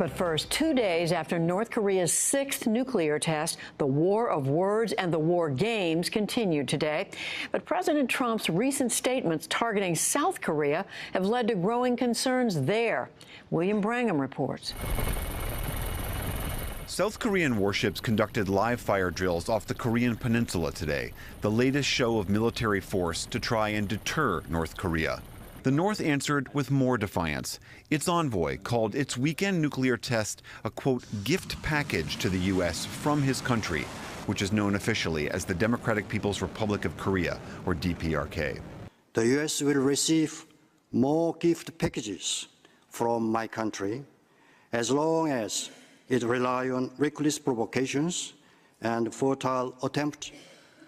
But first, 2 days after North Korea's 6th nuclear test, the war of words and the war games continued today. But President Trump's recent statements targeting South Korea have led to growing concerns there. William Brangham reports. South Korean warships conducted live fire drills off the Korean peninsula today, the latest show of military force to try and deter North Korea. The North answered with more defiance. Its envoy called its weekend nuclear test a, quote, gift package to the U.S. from his country, which is known officially as the Democratic People's Republic of Korea, or DPRK. The U.S. will receive more gift packages from my country as long as it relies on reckless provocations and futile attempts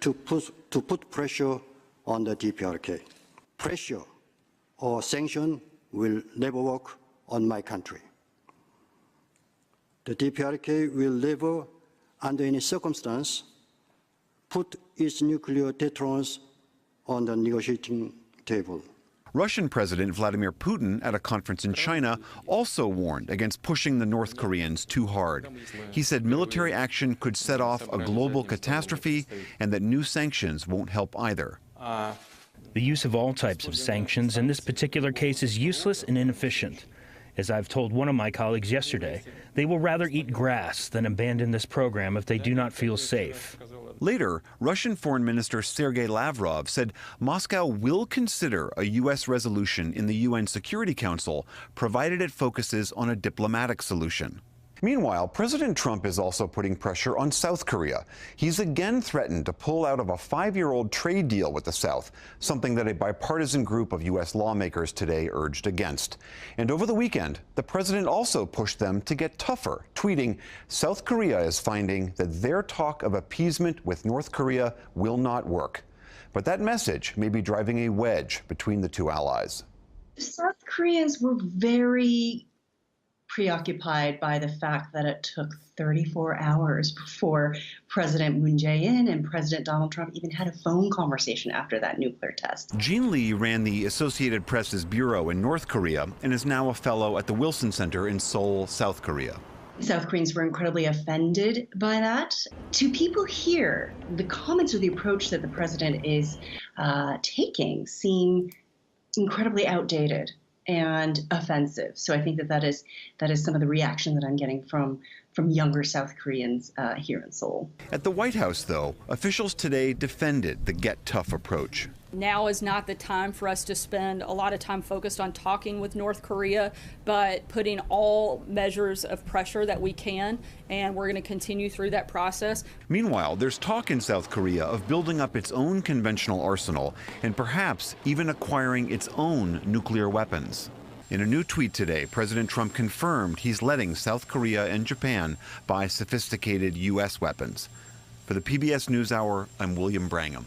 to put pressure on the DPRK. Pressure or sanction will never work on my country. The DPRK will never, under any circumstance, put its nuclear deterrence on the negotiating table. Russian President Vladimir Putin, at a conference in China, also warned against pushing the North Koreans too hard. He said military action could set off a global catastrophe and that new sanctions won't help either. The use of all types of sanctions in this particular case is useless and inefficient. As I've told one of my colleagues yesterday, they will rather eat grass than abandon this program if they do not feel safe. Later, Russian Foreign Minister Sergei Lavrov said Moscow will consider a U.S. resolution in the UN Security Council, provided it focuses on a diplomatic solution. Meanwhile, President Trump is also putting pressure on South Korea. He's again threatened to pull out of a 5-year-old trade deal with the South, something that a bipartisan group of U.S. lawmakers today urged against. And over the weekend, the president also pushed them to get tougher, tweeting, South Korea is finding that their talk of appeasement with North Korea will not work. But that message may be driving a wedge between the two allies. The South Koreans were very preoccupied by the fact that it took 34 hours before President Moon Jae-in and President Donald Trump even had a phone conversation after that nuclear test. Jean Lee ran the Associated Press's bureau in North Korea and is now a fellow at the Wilson Center in Seoul, South Korea. South Koreans were incredibly offended by that. To people here, the comments or the approach that the president is taking seem incredibly outdated and offensive. So I think that is some of the reaction that I'm getting from younger South Koreans here in Seoul. At the White House, though, officials today defended the get tough approach. Now is not the time for us to spend a lot of time focused on talking with North Korea, but putting all measures of pressure that we can, and we're going to continue through that process. Meanwhile, there's talk in South Korea of building up its own conventional arsenal and perhaps even acquiring its own nuclear weapons. In a new tweet today, President Trump confirmed he's letting South Korea and Japan buy sophisticated U.S. weapons. For the PBS NewsHour, I'm William Brangham.